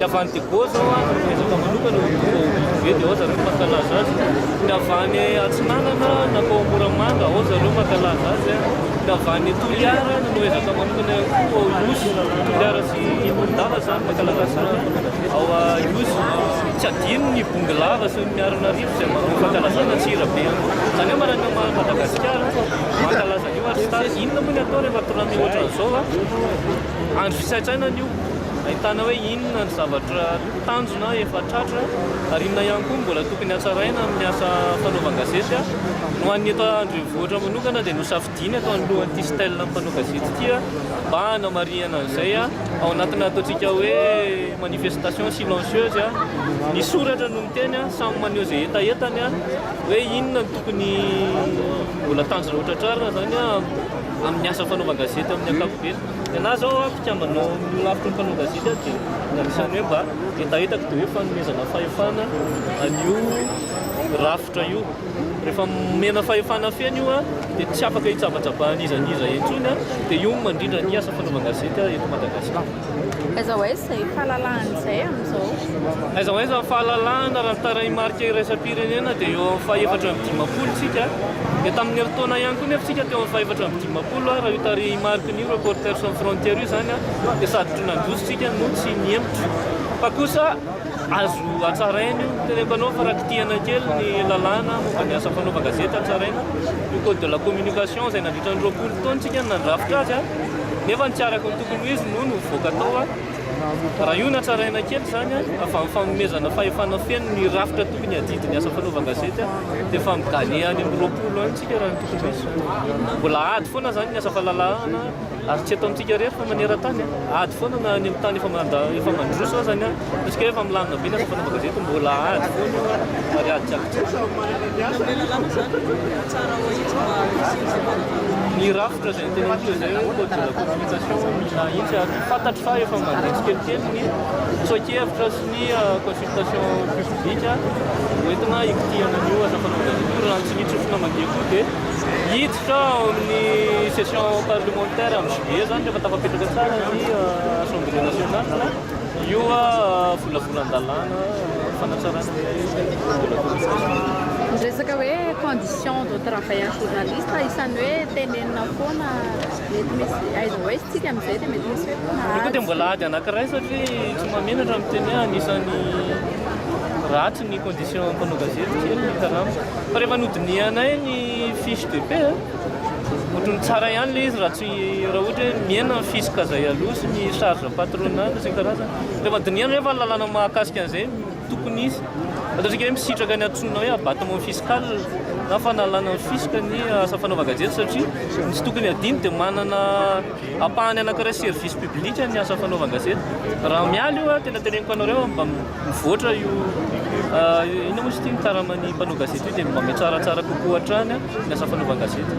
Avany Gô zao ezaka manokana ve dia ao zareo mankalaza azy. Ny avany Atsinanana na koa Moramanga ao zareo mankalaza azy. Ny avany Toliara no ezaka manokana koa Iosy, Toliara sy Bondava zany mankalaza azy. Ao Iosy tsy adino ny Bonglava sy ny Miaronarivo izay mankalazana Antsirabe. Zany hoe marana Madagasikara mankalaza io ary stary inona moa ny atao rehefa torany ohatran'izao andro fisaitsainana io. Ahitana hoe inona ny zavatra tanjona efa tratra ary inona ihany koa mbola tokony hatsaraina amin'ny asa fanaovan-gazety no an'ny eto andrenivohitra manokana dia nosafidiany atao alohan'ity style mpanao gazety ity mba hanamariana an'izay ao anatina ataontsika hoe manifestation silencieuse ny soratra no miteny samy maneho izay etaetany hoe inona ny tokony mbola tanjona ohatratrarina zany amin'ny asa fanaovan-gazety amin'ny ankapobeny. Na zao mpitiamanao lavitra ny mpanao gazety dia anisany hoe mba etaetaka dia hoe fanomezana fahefana an'io rafitra io. Rehefa mena fahefana feno io dia tsy afaka hitsabatsabahan'izaniza intsony dia io mandrindra ny asa fanaovan-gazety eto Madagasikara. Aiza hoe izay fahalalahana izay amin'izao? Aiza hoe izay fahalalahana raha tarahi-marika iraisam-pirenena dia eo amin'ny faha-efatra amby 10 tsika. Dia tamin'ny heritaona ihany koa nefa tsika teo amin'ny faha-efatra amby 10 raha io tarahi-marika io Reporters sans frontières io zany dia sarotra nandrosotsika no tsy miembotra. Fa kosa azo hatsaraina io tenenkanao fa raha kitihana kely ny lalàna momba ny asa fanaovan-gazety hatsaraina io code de la communication izay nandritra ny 20 taona tsika nandrafitra azy nefa ny tsy araka ny tokony izy no mivoaka tao raha io natsaraina kely zany afa fanomezana fahefana feno ny rafitra tokony adidiny asa fanaovan-gazety dia efa migaly any amin'ny 20 any tsika raha ny tokony izy mbola ady foana zany ny asa fahalalahana ary tsy ataontsika rehetra fa maneran-tany ady foana na any amin'ny tany efa mandroso zany parceke efa milamina be ny asa fanaovan-gazety mbola ady foana ary ady ny rafitra zay nyteneniko zay code de la communication mila intsy ary fantatry fa efa mandeha tsikelikely ny tsoakevitra sy ny consultation publique hoentina ikitihana an'io asa fanaovan-gazety raha tsy nitsofona mandeha koa dia hiditra ao amin'ny session parlementaire amin'ny juillet zany rehefa tafapetraka tsara ny assemblée nationale io volavolan-dalàna fanatsarana de la communication. Resaka hoe condition de travail en journaliste isany hoe tenenina foana mety misy aiza hoe tsika amin'izay dia mety misy hoe koa dia mbola ady anankiray satria tsy mamenatra miteny anisany ratsy ny condition mpanao gazety kely ny karama fa rehefa nodinianay ny fiche de paix ohatrany tsara ihany le izy raha ohatra hoe miena ny fisika zay aloha sy ny charge patronat sy ny karazana rehefa diniana rehefa lalàna mahakasika an'izay tokony izy ataontsika hoe misitraka ny antsoina hoe abattement fiscal na fanalana ny fisika ny asa fanaovan-gazety satria ny tsy tokony adiny dia manana ampahany anankiray service public ny asa fanaovan-gazety raha mialy io tena teneniko anareo mba mivoatra io ina moa sy tia mitaraman'ny mpanao gazety io dia mba mitsaratsara kokoa hatrany ny asa fanaovan-gazety.